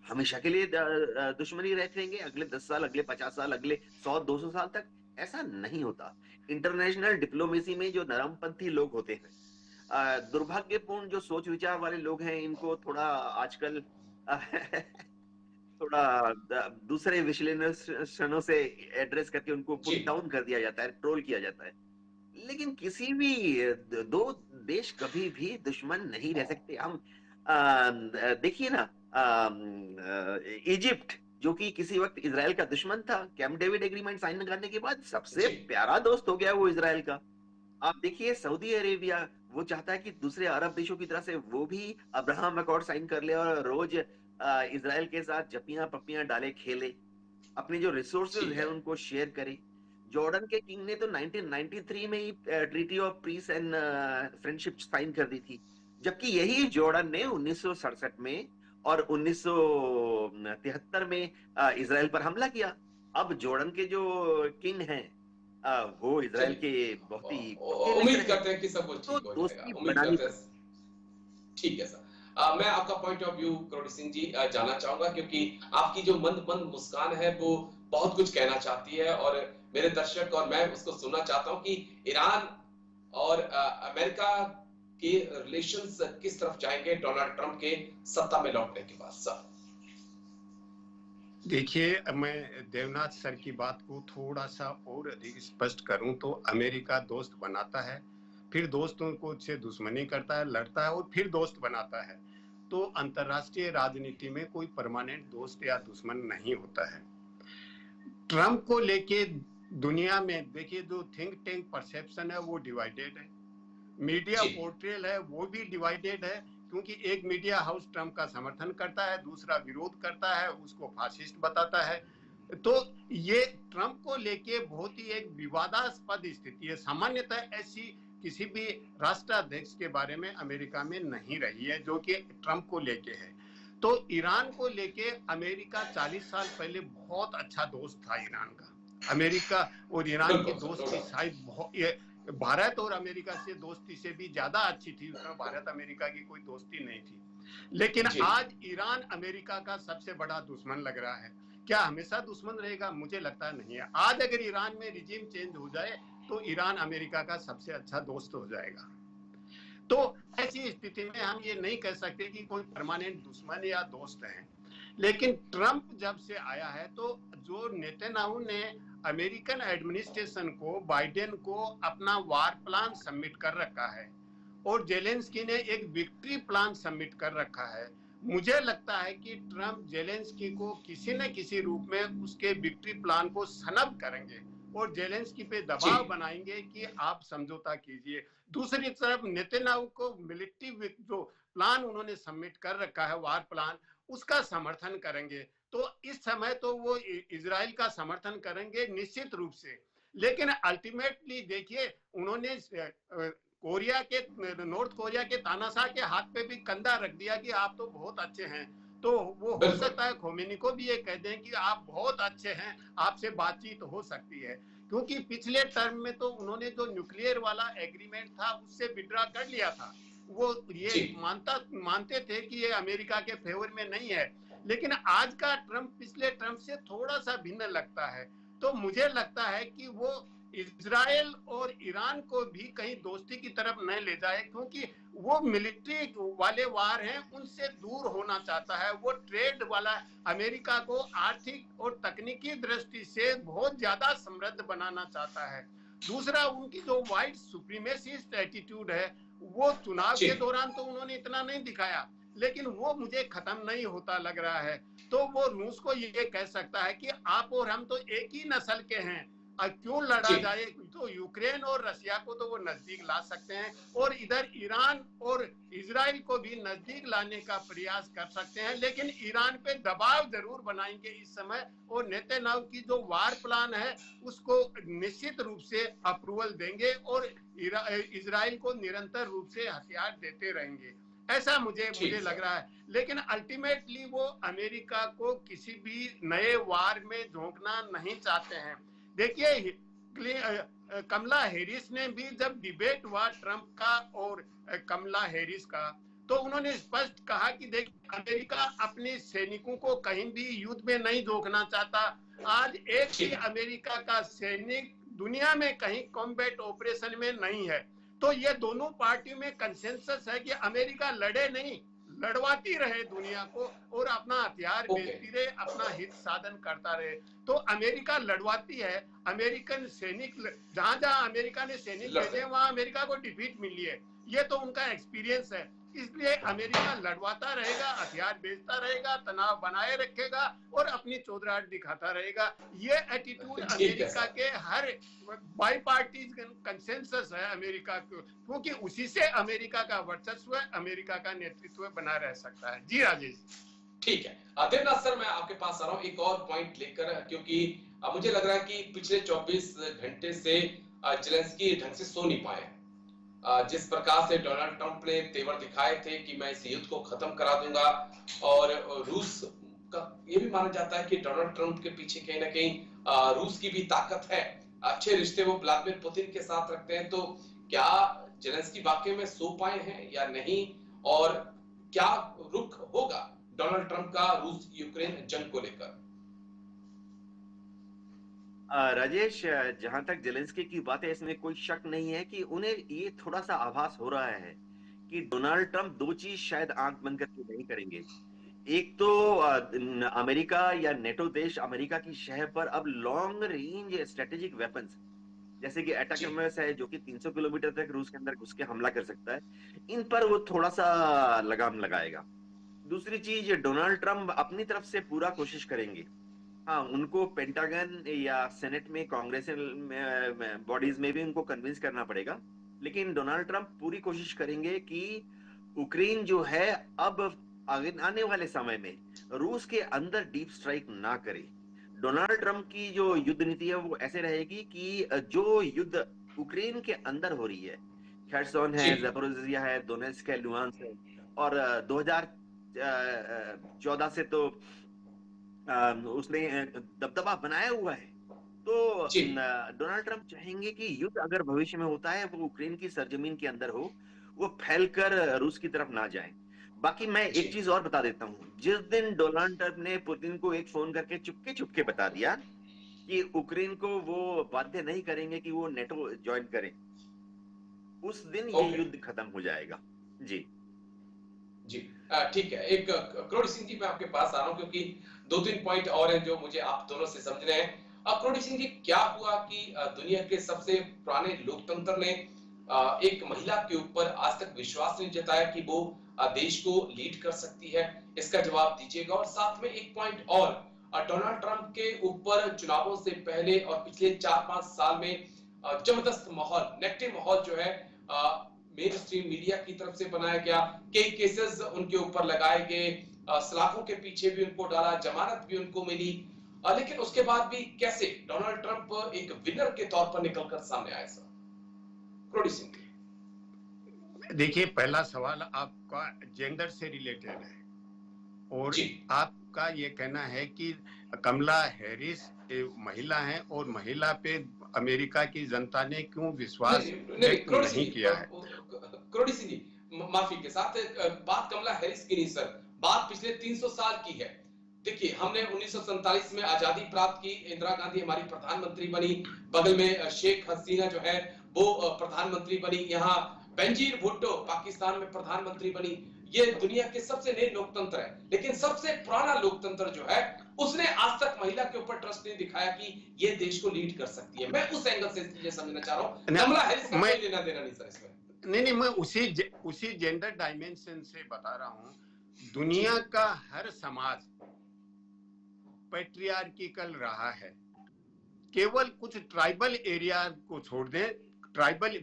हमेशा के लिए दुश्मनी रखेंगे? अगले 10 साल, अगले 50 साल, अगले 100 200 साल तक? ऐसा नहीं होता। इंटरनेशनल डिप्लोमेसी में जो नरमपंथी लोग होते हैं, दुर्भाग्यपूर्ण जो सोच विचार वाले लोग हैं, इनको थोड़ा आजकल थोड़ा दूसरे विश्लेषणों से एड्रेस करके उनको जी पुट डाउन कर दिया जाता है, ट्रोल किया जाता है। लेकिन किसी भी दो देश कभी भी दुश्मन नहीं रह सकते। हम देखिए ना, इजिप्ट जो कि किसी वक्त इसराइल का दुश्मन था, कैंप डेविड एग्रीमेंट साइन करने के बाद सबसे जी प्यारा दोस्त हो गया वो इसराइल का। आप देखिए सऊदी अरेबिया, वो चाहता है कि दूसरे अरब देशों की तरह से वो भी अब्राहम अकॉर्ड साइन कर ले और रोज इसराइल के साथ जपियां पपियां डाले, खेले, अपने जो रिसोर्सेज ठीक है है। उनको शेयर करे। जॉर्डन के किंग ने तो 1993 में ही treaty of peace and friendship sign कर दी थी, जबकि यही जॉर्डन ने 1967 में और 1973 में इसराइल पर हमला किया। अब जॉर्डन के जो किंग हैं, वो इसराइल चलिए, के बहुत ही पक्के मित्र उम्मीद हैं। करते हैं कि सब कुछ तो ठीक हो जाएगा, दोस्ती उम्मीद बनानी करते हैं। पड़ेगी। ठीक है सर। मैं आपका पॉइंट ऑफ व्यू करोड़ी सिंह जी जानना चाहूंगा, क्योंकि आपकी जो मंद मंद मुस्कान है वो बहुत कुछ कहना चाहती है और मेरे दर्शक और मैं उसको सुनना चाहता हूं कि ईरान और अमेरिका के रिलेशंस किस तरफ जाएंगे डोनाल्ड ट्रंप के सत्ता में लौटने के बाद सर। देखिए, मैं देवनाथ सर की बात को थोड़ा सा और अधिक स्पष्ट करूं तो अमेरिका दोस्त बनाता है, फिर दोस्तों को से दुश्मनी करता है, लड़ता है और फिर दोस्त बनाता है। तो अंतरराष्ट्रीय राजनीति में कोई परमानेंट दोस्त या दुश्मन नहीं होता है। ट्रंप को लेके दुनिया में देखिए, जो थिंक टैंक परसेप्शन है वो डिवाइडेड है, मीडिया जी पोर्ट्रेल है वो भी डिवाइडेड है, क्योंकि एक मीडिया हाउस ट्रंप का समर्थन करता है, दूसरा विरोध करता है, उसको फासिस्ट बताता है। तो ये ट्रंप को लेके बहुत ही एक विवादास्पद स्थिति है। सामान्यतः ऐसी किसी भी राष्ट्राध्यक्ष के बारे में अमेरिका में नहीं रही है जो कि ट्रंप को लेके है। तो ईरान को लेके अमेरिका 40 साल पहले बहुत अच्छा दोस्त था ईरान का। अमेरिका और ईरान की बिल्कुल सर, नो दोस्ती डाउट। शायद भारत और अमेरिका से दोस्ती से भी ज्यादा अच्छी थी। उसमें भारत अमेरिका की कोई दोस्ती नहीं थी। लेकिन जी आज ईरान अमेरिका का सबसे बड़ा दुश्मन लग रहा है। क्या हमेशा दुश्मन रहेगा? मुझे लगता नहीं है। आज अगर ईरान में रिजीम चेंज हो जाए तो ईरान अमेरिका का सबसे अच्छा दोस्त हो जाएगा। तो ऐसी स्थिति में हम ये नहीं कह सकते कि कोई परमानेंट दुश्मन या दोस्त है। लेकिन ट्रंप जब से आया है तो जो नेतन्याहू ने अमेरिकन एडमिनिस्ट्रेशन को, बाइडेन को अपना वार प्लान सबमिट कर रखा है और जेलेंस्की ने एक विक्ट्री प्लान सबमिट कर रखा है, मुझे लगता है कि ट्रंप जेलेंस्की को किसी न किसी रूप में उसके विक्ट्री प्लान को सनब करेंगे और जेलेंस्की पे दबाव बनाएंगे कि आप समझौता कीजिए। दूसरी तरफ नेतन्याहू को मिलिट्री जो प्लान उन्होंने सबमिट कर रखा है, वार प्लान, उसका समर्थन करेंगे। तो इस समय तो वो इजराइल का समर्थन करेंगे निश्चित रूप से, लेकिन अल्टीमेटली देखिए उन्होंने कोरिया के, नॉर्थ कोरिया के तानाशाह के हाथ पे भी कंधा रख दिया कि आप तो बहुत अच्छे हैं। तो वो हो सकता है खोमेनी को भी ये कह दें कि आप बहुत अच्छे हैं, आपसे बातचीत हो सकती है, क्योंकि पिछले टर्म में तो उन्होंने जो न्यूक्लियर वाला एग्रीमेंट था उससे विड्रॉ कर लिया था। वो ये मानते थे कि ये अमेरिका के फेवर में नहीं है, लेकिन आज का ट्रंप पिछले ट्रंप से थोड़ा सा भिन्न लगता है। तो मुझे लगता है कि वो इजराइल और ईरान को भी कहीं दोस्ती की तरफ न ले जाए, क्योंकि वो मिलिट्री वाले वार हैं, उनसे दूर होना चाहता है। वो ट्रेड वाला अमेरिका को आर्थिक और तकनीकी दृष्टि से बहुत ज्यादा समृद्ध बनाना चाहता है। दूसरा, उनकी जो व्हाइट सुप्रीमेसिस्ट एटीट्यूड है वो चुनाव के दौरान तो उन्होंने इतना नहीं दिखाया, लेकिन वो मुझे खत्म नहीं होता लग रहा है। तो वो रूस को ये कह सकता है कि आप और हम तो एक ही नस्ल के हैं, क्यों लड़ा जाए। तो यूक्रेन और रशिया को तो वो नजदीक ला सकते हैं, और इधर ईरान और इजराइल को भी नजदीक लाने का प्रयास कर सकते हैं, लेकिन ईरान पे दबाव जरूर बनाएंगे इस समय। और नेतन्याहू की जो वार प्लान है उसको निश्चित रूप से अप्रूवल देंगे और इजराइल को निरंतर रूप से हथियार देते रहेंगे, ऐसा मुझे लग रहा है। लेकिन अल्टीमेटली वो अमेरिका को किसी भी नए वार में झोंकना नहीं चाहते हैं। देखिए कमला हैरिस ने भी, जब डिबेट हुआ ट्रंप का और कमला हैरिस का, तो उन्होंने स्पष्ट कहा कि देख, अमेरिका अपने सैनिकों को कहीं भी युद्ध में नहीं झोंकना चाहता। आज एक भी अमेरिका का सैनिक दुनिया में कहीं कॉम्बैट ऑपरेशन में नहीं है। तो ये दोनों पार्टियों में कंसेंसस है कि अमेरिका लड़े नहीं, लड़वाती रहे दुनिया को और अपना हथियार बेचती रहे, अपना हित साधन करता रहे। तो अमेरिका लड़वाती है, अमेरिकन सैनिक जहां जहां अमेरिका ने सैनिक भेजे वहां अमेरिका को डिफीट मिली है, ये तो उनका एक्सपीरियंस है। इसलिए अमेरिका लड़वाता रहेगा, हथियार बेचता रहेगा, तनाव बनाए रखेगा और अपनी चौधराहट दिखाता रहेगा। ये एटीट्यूड अमेरिका के हर बाई पार्टी कंसेंसस है अमेरिका को, क्योंकि उसी से अमेरिका का वर्चस्व, अमेरिका का नेतृत्व बना रह सकता है। जी राजेश। ठीक है देवनाथ सर, मैं आपके पास आ रहा हूँ एक और पॉइंट लेकर, क्योंकि मुझे लग रहा है कि पिछले 24 घंटे से जेलेंस्की ढंग से सो नहीं पाए। जिस प्रकार से डोनाल्ड ट्रंप ने तेवर दिखाए थे कि मैं इस युद्ध को खत्म करा दूंगा, और रूस का ये भी माना जाता है कि डोनाल्ड ट्रंप के पीछे कहीं ना कहीं रूस की भी ताकत है। अच्छे रिश्ते वो व्लादिमीर पुतिन के साथ रखते हैं। तो क्या जेलेंस्की वाकई में सो पाए हैं या नहीं, और क्या रुख होगा डोनाल्ड ट्रंप का रूस यूक्रेन जंग को लेकर? राजेश, जहां तक जेलेंस्की की बात है, इसमें कोई शक नहीं है कि उन्हें ये थोड़ा सा आभास हो रहा है कि डोनाल्ड ट्रंप दो चीज शायद आंख बंद करके नहीं करेंगे। एक तो अमेरिका या नेटो देश अमेरिका की शहर पर अब लॉन्ग रेंज स्ट्रेटेजिक वेपन्स जैसे कि एटाकर्मस है जो कि 300 किलोमीटर तक रूस के अंदर घुस के हमला कर सकता है, इन पर वो थोड़ा सा लगाम लगाएगा। दूसरी चीज, डोनाल्ड ट्रंप अपनी तरफ से पूरा कोशिश करेंगे। हाँ, उनको पेंटागन या सेनेट में, कांग्रेस बॉडीज में भी उनको कन्विंस करना पड़ेगा, लेकिन डोनाल्ड ट्रंप पूरी कोशिश करेंगे कि यूक्रेन जो है अब आने वाले समय में रूस के अंदर डीप स्ट्राइक ना करे। डोनाल्ड ट्रंप की जो युद्ध नीति है वो ऐसे रहेगी कि जो युद्ध यूक्रेन के अंदर हो रही है, खैरसोन है, ज़पोरिज़िया है, डोनेट्स्क है, लुहांस्क है, और 2014 से तो उसने दबदबा बनाया हुआ है। तो डोनाल्ड ट्रंप चाहेंगे कि युद्ध अगर भविष्य में होता है वो यूक्रेन की सरजमीन के अंदर हो, वो फैलकर रूस की तरफ ना जाए। बाकी मैं एक चीज और बता देता हूँ, जिस दिन डोनाल्ड ट्रंप ने पुतिन को एक फोन करके चुपके चुपके बता दिया कि यूक्रेन को वो बाध्य नहीं करेंगे कि वो नेटो ज्वाइन करे, उस दिन ये युद्ध खत्म हो जाएगा। जी जी ठीक है। एक करोड़ी सिंह जी, मैं आपके पास आ रहा हूँ क्योंकि 2-3 पॉइंट और हैं जो मुझे आप दोनों से समझने हैं। करोड़ी सिंह जी, क्या हुआ कि दुनिया के सबसे पुराने लोकतंत्र ने एक महिला के ऊपर आज तक विश्वास नहीं जताया कि वो देश को लीड कर सकती है? इसका जवाब दीजिएगा। और साथ में एक पॉइंट और, डोनाल्ड ट्रंप के ऊपर चुनावों से पहले और पिछले 4-5 साल में जबरदस्त माहौल, नेगेटिव माहौल जो है मेन स्ट्रीम मीडिया की तरफ से बनाया गया। कई केसेस उनके ऊपर लगाए गए, सलाखों के पीछे भी उनको डाला, जमानत भी उनको मिली, लेकिन उसके बाद भी कैसे डोनाल्ड ट्रंप एक विनर के तौर पर निकलकर सामने आए? सर क्रोडी सिंह। देखिए, पहला सवाल आपका जेंडर से रिलेटेड है और आपका ये कहना है कि कमला हैरिस महिला हैं और महिला पे अमेरिका की जनता ने क्यों विश्वास नहीं किया है। क्रोडी सिंह जी, माफी के साथ, बात कमला हैरिस की नहीं सर, बात पिछले 300 साल की है। देखिए, हमने 1947 में आजादी प्राप्त की, इंदिरा गांधी हमारी प्रधानमंत्री बनी, बगल में शेख हसीना जो है वो प्रधानमंत्री बनी, यहाँ बेनजीर भुट्टो पाकिस्तान में प्रधानमंत्री बनी। ये दुनिया के सबसे नए लोकतंत्र है, लेकिन सबसे पुराना लोकतंत्र जो है उसने आज तक महिला के ऊपर ट्रस्ट नहीं दिखाया कि ये देश को लीड कर सकती है। मैं उस एंगल से ये समझना चाह रहा हूं। कमला हैरिस का कोई लेना देना नहीं सर इसमें। नहीं, मैं उसी जेंडर डायमेंशन से बता रहा हूं। दुनिया का हर समाज पैट्रियार्किकल रहा है, केवल कुछ ट्राइबल एरिया को छोड़ दें, ट्राइबल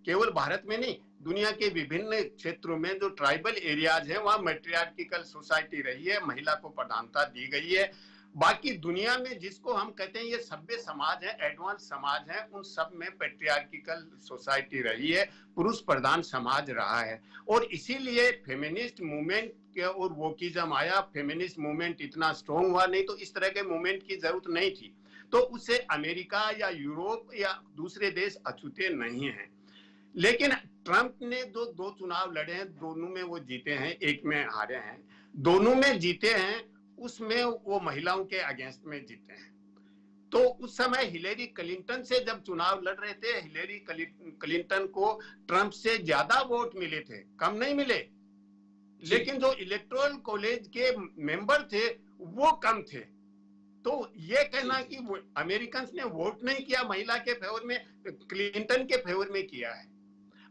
केवल भारत में नहीं, दुनिया के विभिन्न क्षेत्रों में जो ट्राइबल एरियाज हैं वहां मैट्रियार्किकल सोसाइटी रही है, महिला को प्रधानता दी गई है। बाकी दुनिया में जिसको हम कहते हैं ये सभ्य समाज है, एडवांस समाज है, उन सब में पैट्रियार्किकल सोसाइटी रही है, पुरुष प्रधान समाज रहा है। और इसीलिए फेमिनिस्ट मूवमेंट और वोकिज्म आया, फेमिनिस्ट मूवमेंट इतना स्ट्रॉन्ग हुआ, नहीं तो इस तरह के मूवमेंट की जरूरत नहीं थी। तो उससे अमेरिका या यूरोप या दूसरे देश अछूते नहीं हैं। लेकिन ट्रंप ने जो दो चुनाव लड़े हैं, दोनों में वो जीते हैं, एक में हारे हैं, दोनों में जीते हैं, उसमें वो महिलाओं के अगेंस्ट में जीते हैं। तो उस समय हिलेरी क्लिंटन से जब चुनाव लड़ रहे थे, हिलेरी क्लिंटन को ट्रंप से ज्यादा वोट मिले थे, कम नहीं मिले, लेकिन जो इलेक्टोरल कॉलेज के मेंबर थे वो कम थे। तो ये कहना कि अमेरिकन ने वोट नहीं किया महिला के फेवर में, क्लिंटन के फेवर में किया है।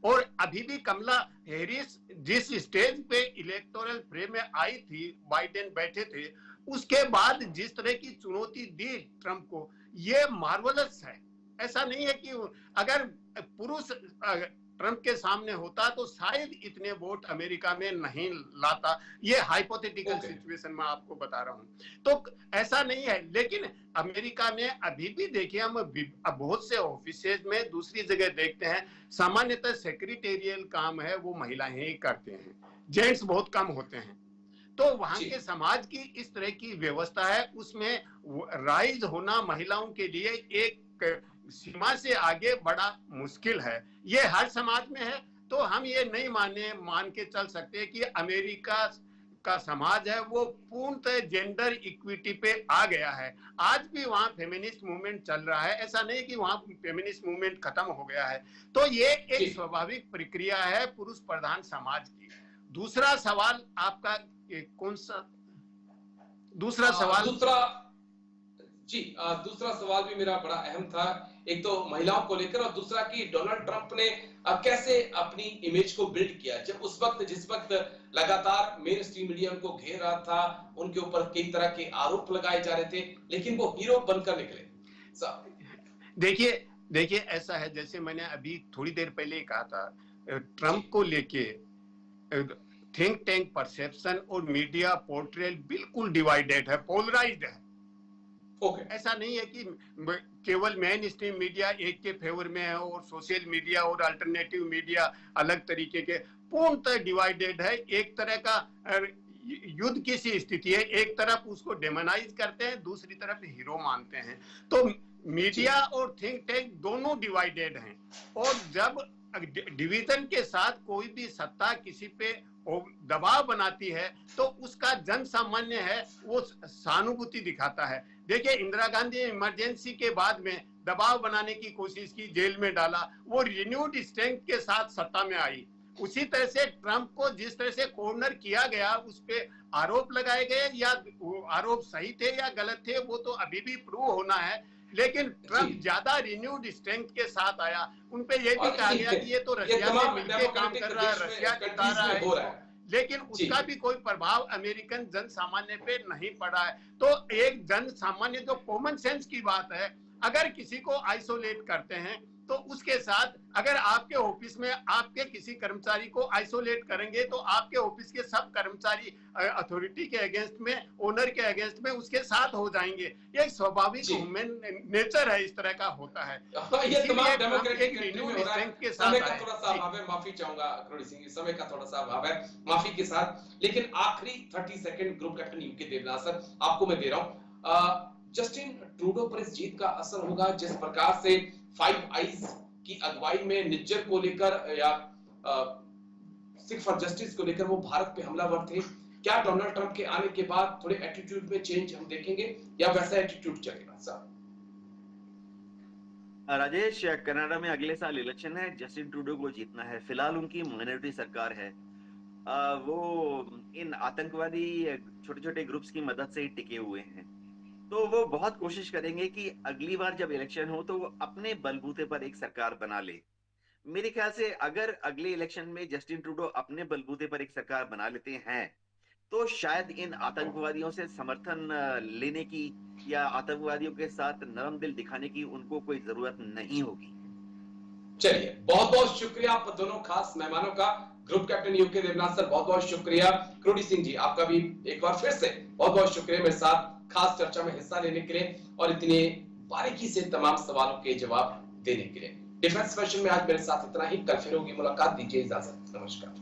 और अभी भी कमला हैरिस जिस स्टेज पे इलेक्टोरल फ्रे में आई थी, बाइडेन बैठे थे, उसके बाद जिस तरह की चुनौती दी ट्रंप को, ये मार्वलस है। ऐसा नहीं है कि अगर पुरुष ट्रंप के सामने होता तो शायद इतने वोट अमेरिका में नहीं लाता। ये हाइपोथेटिकल सिचुएशन में आपको बता रहा हूं, तो ऐसा नहीं है। लेकिन अमेरिका में अभी भी देखिए, हम बहुत से ऑफिसेज में दूसरी जगह देखते हैं, सामान्यतः सेक्रेटेरियल काम है वो महिलाएं ही करते हैं, जेंट्स बहुत कम होते हैं। तो वहां के समाज की इस तरह की व्यवस्था है, उसमें राइज होना महिलाओं के लिए एक सीमा से आगे बड़ा मुश्किल है। ये हर समाज में है। तो हम ये नहीं मान के चल सकते कि अमेरिका का समाज है वो पूर्णतः जेंडर इक्विटी पे आ गया है। आज भी वहाँ फेमिनिस्ट मूवमेंट चल रहा है, ऐसा नहीं कि वहाँ फेमिनिस्ट मूवमेंट खत्म हो गया है। तो ये एक स्वाभाविक प्रक्रिया है पुरुष प्रधान समाज की। दूसरा सवाल आपका कौन सा? दूसरा सवाल दूसरा सवाल भी मेरा बड़ा अहम था। एक तो महिलाओं को लेकर, और दूसरा कि डोनाल्ड ट्रंप ने कैसे अपनी इमेज को बिल्ड किया, जब जिस वक्त लगातार मेन स्ट्रीम मीडिया उनको घेर रहा था, उनके ऊपर कई तरह के आरोप लगाए जा रहे थे, लेकिन वो हीरो बनकर निकले। देखिए ऐसा है, जैसे मैंने अभी थोड़ी देर पहले ही कहा था, ट्रंप को लेके थिंक टैंक परसेप्शन और मीडिया पोर्ट्रेल बिल्कुल डिवाइडेड है, पोलराइज्ड है। ऐसा नहीं है कि केवल मेन स्ट्रीम मीडिया एक के फेवर में है और सोशल मीडिया और अल्टरनेटिव मीडिया अलग तरीके के, पूर्णतः डिवाइडेड है। एक तरह का युद्ध की सी स्थिति है, एक तरफ उसको डेमोनाइज करते हैं, दूसरी तरफ हीरो मानते हैं। तो मीडिया और थिंक टैंक दोनों डिवाइडेड हैं। और जब डिवीजन के साथ कोई भी सत्ता किसी पे दबाव बनाती है तो उसका जन सामान्य है वो सहानुभूति दिखाता है। देखिए, इंदिरा गांधी इमरजेंसी के बाद में दबाव बनाने की कोशिश की, जेल में डाला, वो रिन्यूड स्ट्रेंथ के साथ सत्ता में आई। उसी तरह से ट्रंप को जिस तरह से कॉर्नर किया गया, उस पे आरोप लगाए गए, या आरोप सही थे या गलत थे वो तो अभी भी प्रूव होना है। लेकिन ट्रम्प ज्यादा रिन्यूड स्ट्रेंथ के साथ आया। उन पे ये भी कहा गया कि ये तो रशिया से मिलकर काम कर रहा है, रशिया जिता रहा है इसको, लेकिन उसका भी कोई प्रभाव अमेरिकन जन सामान्य पे नहीं पड़ा है। तो एक जन सामान्य जो कॉमन सेंस की बात है, अगर किसी को आइसोलेट करते हैं तो उसके साथ अगर आपके ऑफिस में आपके किसी कर्मचारी को आइसोलेट करेंगे तो आपके ऑफिस के सब कर्मचारी अथॉरिटी के अगेंस्ट में, ओनर के अगेंस्ट में उसके साथ हो जाएंगे। ये स्वाभाविक ह्यूमन नेचर है, इस तरह का होता है। ये तमाम डेमोक्रेटिक कंट्री में हो रहा है। के समय का थोड़ा सा अभाव है, माफी चाहूंगा करोड़ी सिंह, समय का थोड़ा सा अभाव है, माफी के साथ। लेकिन आखिरी 30 second group captain UK Devnath sir आपको मैं दे रहा हूं। जस्टिन ट्रूडो पर इस जीत का असर होगा? जिस प्रकार से फाइव आइज की अगुवाई में निज्जर को लेकर या सिख फॉर जस्टिस को लेकर वो भारत पे हमलावर थे, क्या डोनाल्ड ट्रंप के आने के बाद थोड़े एटीट्यूड में चेंज हम देखेंगे या वैसा एटीट्यूड चलेगा? सर राजेश, कनाडा में अगले साल इलेक्शन है, जस्टिन ट्रूडो को जीतना है। फिलहाल उनकी माइनॉरिटी सरकार है। वो इन आतंकवादी छोटे छोटे ग्रुप्स की मदद से ही टिके हुए हैं, तो वो बहुत कोशिश करेंगे कि अगली बार जब इलेक्शन हो तो वो अपने बलबूते पर एक सरकार बना ले। मेरे ख्याल से अगर अगले इलेक्शन में जस्टिन ट्रूडो अपने बलबूते पर एक सरकार बना लेते हैं तो शायद इन आतंकवादियों से समर्थन लेने की या आतंकवादियों के साथ नरम दिल दिखाने की उनको कोई जरूरत नहीं होगी। चलिए, बहुत बहुत शुक्रिया आप दोनों खास मेहमानों का। Group captain UK Devnath sir बहुत बहुत शुक्रिया। करोड़ी सिंह जी आपका भी एक बार फिर से बहुत बहुत शुक्रिया मेरे साथ खास चर्चा में हिस्सा लेने के लिए और इतने बारीकी से तमाम सवालों के जवाब देने के लिए। डिफेंस स्पेशल में आज मेरे साथ इतना ही, कल फिर होगी मुलाकात। दीजिए इजाजत, नमस्कार।